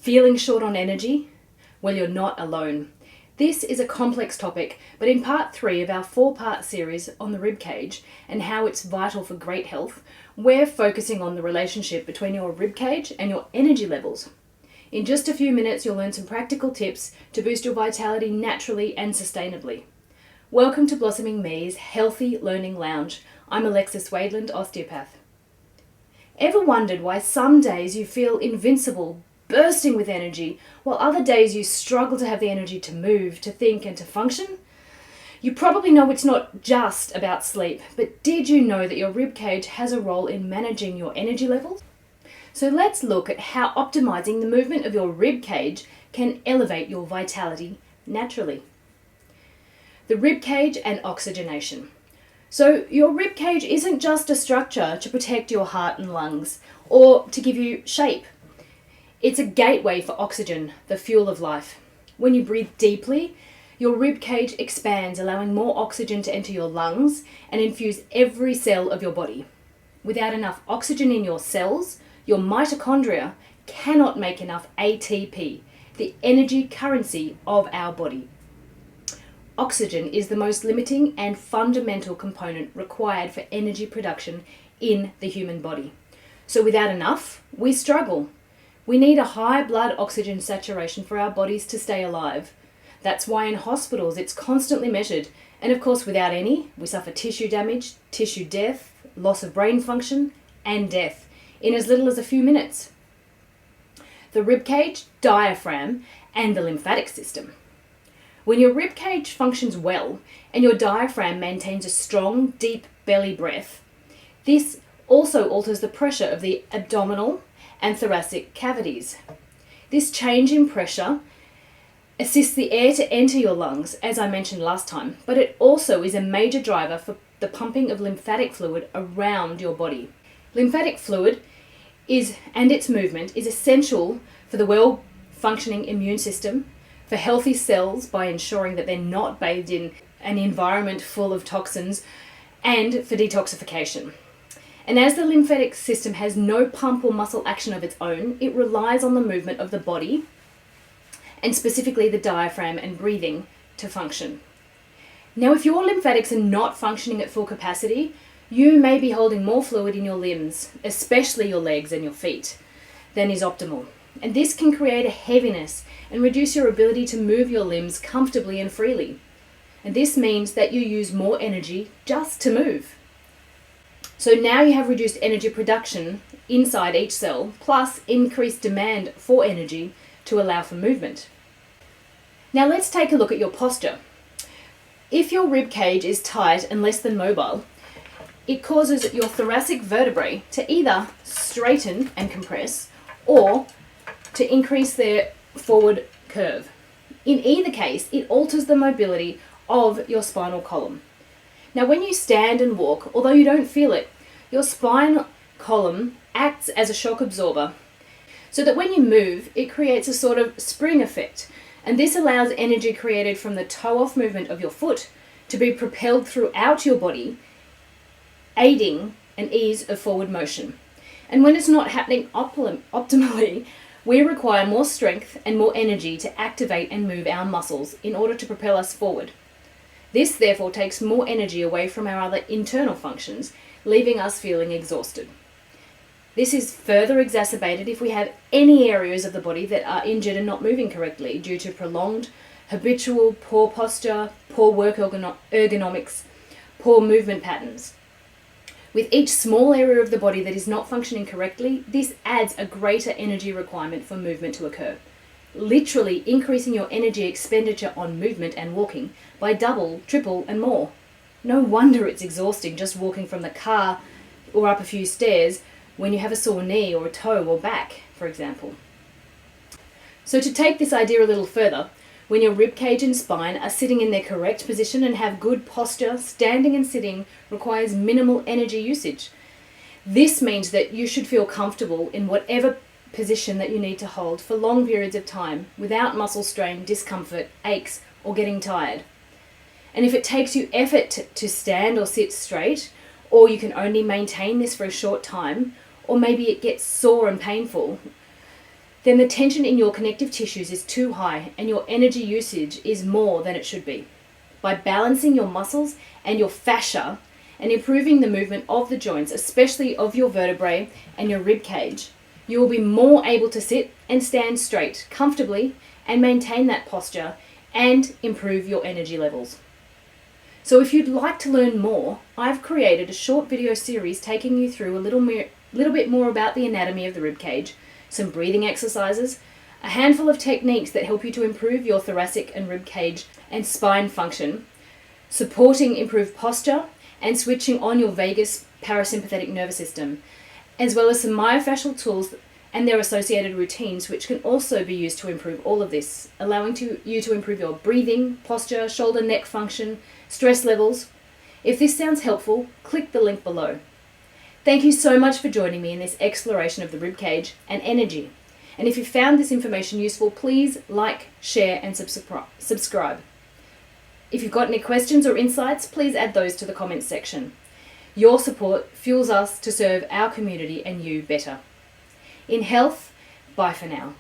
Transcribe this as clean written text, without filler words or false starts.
Feeling short on energy? Well, you're not alone. This is a complex topic, but in part 3 of our 4-part series on the rib cage and how it's vital for great health, we're focusing on the relationship between your rib cage and your energy levels. In just a few minutes, you'll learn some practical tips to boost your vitality naturally and sustainably. Welcome to Blossoming Me's Healthy Learning Lounge. I'm Alexis Wadeland, osteopath. Ever wondered why some days you feel invincible, bursting with energy, while other days you struggle to have the energy to move, to think and to function? You probably know it's not just about sleep, but did you know that your rib cage has a role in managing your energy levels? So let's look at how optimizing the movement of your rib cage can elevate your vitality naturally. The rib cage and oxygenation. So your rib cage isn't just a structure to protect your heart and lungs or to give you shape. It's a gateway for oxygen, the fuel of life. When you breathe deeply, your rib cage expands, allowing more oxygen to enter your lungs and infuse every cell of your body. Without enough oxygen in your cells, your mitochondria cannot make enough ATP, the energy currency of our body. Oxygen is the most limiting and fundamental component required for energy production in the human body. So without enough, we struggle. We need a high blood oxygen saturation for our bodies to stay alive. That's why in hospitals it's constantly measured. And of course, without any, we suffer tissue damage, tissue death, loss of brain function, and death in as little as a few minutes. The rib cage, diaphragm, and the lymphatic system. When your rib cage functions well and your diaphragm maintains a strong, deep belly breath, this also alters the pressure of the abdominal and thoracic cavities. This change in pressure assists the air to enter your lungs, as I mentioned last time, but it also is a major driver for the pumping of lymphatic fluid around your body. Lymphatic fluid and its movement is essential for the well-functioning immune system, for healthy cells by ensuring that they're not bathed in an environment full of toxins, and for detoxification. And as the lymphatic system has no pump or muscle action of its own, it relies on the movement of the body, and specifically the diaphragm and breathing, to function. Now, if your lymphatics are not functioning at full capacity, you may be holding more fluid in your limbs, especially your legs and your feet, than is optimal. And this can create a heaviness and reduce your ability to move your limbs comfortably and freely. And this means that you use more energy just to move. So now you have reduced energy production inside each cell, plus increased demand for energy to allow for movement. Now let's take a look at your posture. If your rib cage is tight and less than mobile, it causes your thoracic vertebrae to either straighten and compress or to increase their forward curve. In either case, it alters the mobility of your spinal column. Now, when you stand and walk, although you don't feel it, your spine column acts as a shock absorber, so that when you move, it creates a sort of spring effect, and this allows energy created from the toe-off movement of your foot to be propelled throughout your body, aiding an ease of forward motion. And when it's not happening optimally, we require more strength and more energy to activate and move our muscles in order to propel us forward. This therefore takes more energy away from our other internal functions, leaving us feeling exhausted. This is further exacerbated if we have any areas of the body that are injured and not moving correctly due to prolonged, habitual, poor posture, poor work ergonomics, poor movement patterns. With each small area of the body that is not functioning correctly, this adds a greater energy requirement for movement to occur, literally increasing your energy expenditure on movement and walking by double, triple, and more. No wonder it's exhausting just walking from the car or up a few stairs when you have a sore knee or a toe or back, for example. So to take this idea a little further, when your rib cage and spine are sitting in their correct position and have good posture, standing and sitting requires minimal energy usage. This means that you should feel comfortable in whatever position that you need to hold for long periods of time without muscle strain, discomfort, aches, or getting tired. And if it takes you effort to stand or sit straight, or you can only maintain this for a short time, or maybe it gets sore and painful, then the tension in your connective tissues is too high and your energy usage is more than it should be. By balancing your muscles and your fascia and improving the movement of the joints, especially of your vertebrae and your rib cage, you will be more able to sit and stand straight comfortably and maintain that posture and improve your energy levels. So if you'd like to learn more, I've created a short video series taking you through a little bit more about the anatomy of the rib cage, some breathing exercises, a handful of techniques that help you to improve your thoracic and rib cage and spine function, supporting improved posture and switching on your vagus parasympathetic nervous system, as well as some myofascial tools and their associated routines, which can also be used to improve all of this, allowing you to improve your breathing, posture, shoulder, neck function, stress levels. If this sounds helpful, click the link below. Thank you so much for joining me in this exploration of the rib cage and energy. And if you found this information useful, please like, share, and subscribe. If you've got any questions or insights, please add those to the comments section. Your support fuels us to serve our community and you better. In health, bye for now.